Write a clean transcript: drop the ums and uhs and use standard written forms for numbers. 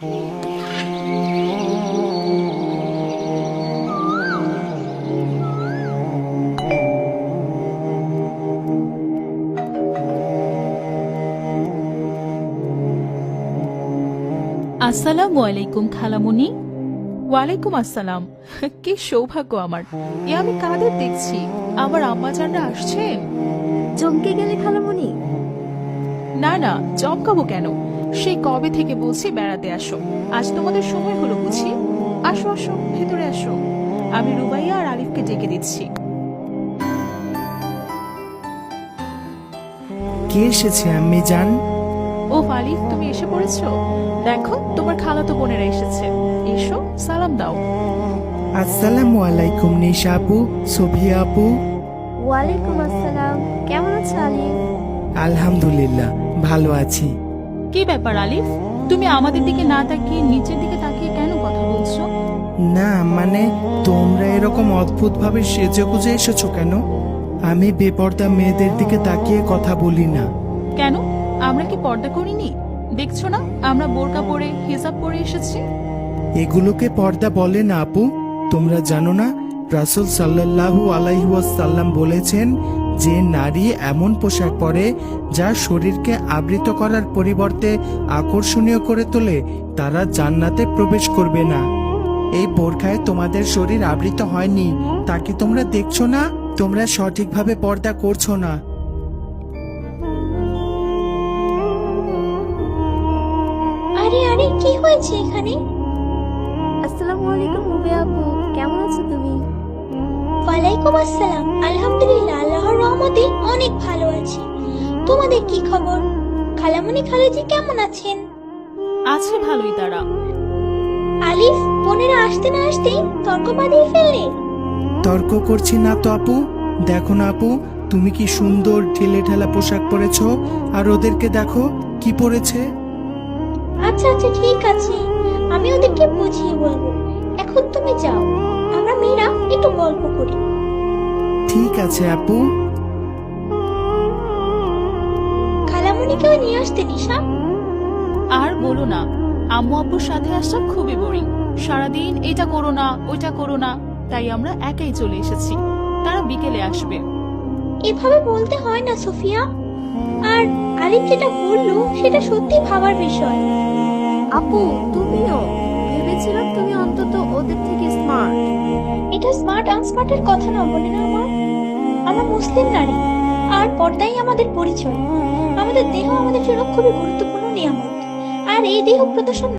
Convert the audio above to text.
আসসালামু আলাইকুম খালামুনি। ওয়ালাইকুম আসসালাম। কি সৌভাগ্য আমার, এ আমি কাদের দেখছি? আমার আম্মাজানরা আসছেন। চমকে গেলে খালামণি? না না, চমকাবো কেন? সেই কবে থেকে বলছি বেড়াতে আসো, আজ তোমাদের সময় হলো বুঝি। আসো আসো, ভেতরে আসো। আমি রুবাইয়া আর আলিফকে ডেকে দিচ্ছি। কে এসেছে আম্মি জান? ও আলিফ, তুমি এসে পড়েছো। দেখো তোমার খালাতো বোনেরা এসেছে। এসো, সালাম দাও। আসসালামু আলাইকুম নিশা আপু, সোফিয়া আপু। ওয়ালাইকুম আসসালাম। কেমন আছো আলিফ? আলহামদুলিল্লাহ ভালো আছি। কি ব্যাপার আলিফ, তুমি আমাদের দিকে না তাকিয়ে নিচের দিকে তাকিয়ে কেন কথা বলছো? না মানে, তোমরা এরকম অদ্ভুত ভাবে সেজে গুজে এসেছো কেন? আমি বেপর্দা মেয়েদের দিকে তাকিয়ে কথা বলি না। কেন, আমরা কি পর্দা করিনি? দেখছো না আমরা বোরকা পরে হিজাব পরে এসেছি। এগুলোকে পর্দা বলে না আপু। তোমরা জানো না রাসূল সাল্লাল্লাহু আলাইহি ওয়াসাল্লাম বলেছেন যে নারী এমন পোশাক পরে যা শরীরকে আবৃত করার পরিবর্তে আকর্ষণীয় করে তোলে, তারা জান্নাতে প্রবেশ করবে না। এই বোরখায় তোমাদের শরীর আবৃত হয়নি, তা কি তোমরা দেখছো না? তোমরা সঠিকভাবে পর্দা করছো না। আরে আরে, কি হয়েছে এখানে? আসসালামু আলাইকুম রুবে আপু, কেমন আছো তুমি? ওয়ালাইকুম আসসালাম। আলহামদুলিল্লাহ, আল্লাহর রহমতে অনেক ভালো আছি। তোমাদের কি খবর? খালামণি খালাজি কেমন আছেন? আছে ভালোই তারা। আলিফ, বোনেরা আসতে না আসতেই তর্ক বাঁধিয়ে ফেললে। তর্ক করছি না তো আপু। দেখো না আপু, তুমি কি সুন্দর ঢিলে ঢালা পোশাক পরেছো, আর ওদেরকে দেখো কি পরেছে। আচ্ছা আচ্ছা, ঠিক আছে, আমি ওদেরকে বুঝিয়ে বলবো। এখন তুমি যাও, আমরা মেয়েরা একটু গল্প করি। ঠিক আছে আপু। খালামণিকেও নিয়ে আসতে নিশা। আর বলো না, আম্মু আব্বুর সাথে আসা খুবই বোরিং। সারাদিন এটা করো না ওইটা করো না, তাই আমরা একাই চলে এসেছি। তারা বিকেলে আসবে। এভাবে বলতে হয় না সোফিয়া। আর আলিফ যেটা বললো সেটা সত্যি ভাবার বিষয়। আপু তুমিও? ভেবেছিলাম তুমি অন্তত ওদের থেকে স্মার্ট। এটা স্মার্ট আনস্মার্টের কথা না, বলে না আমার। আমরা মুসলিম নারী, আর পর্দাই আমাদের পরিচয়। আমাদের দেহ আমাদের জন্য খুবই গুরুত্বপূর্ণ নিয়ামত, আর এই দেহ প্রদর্শন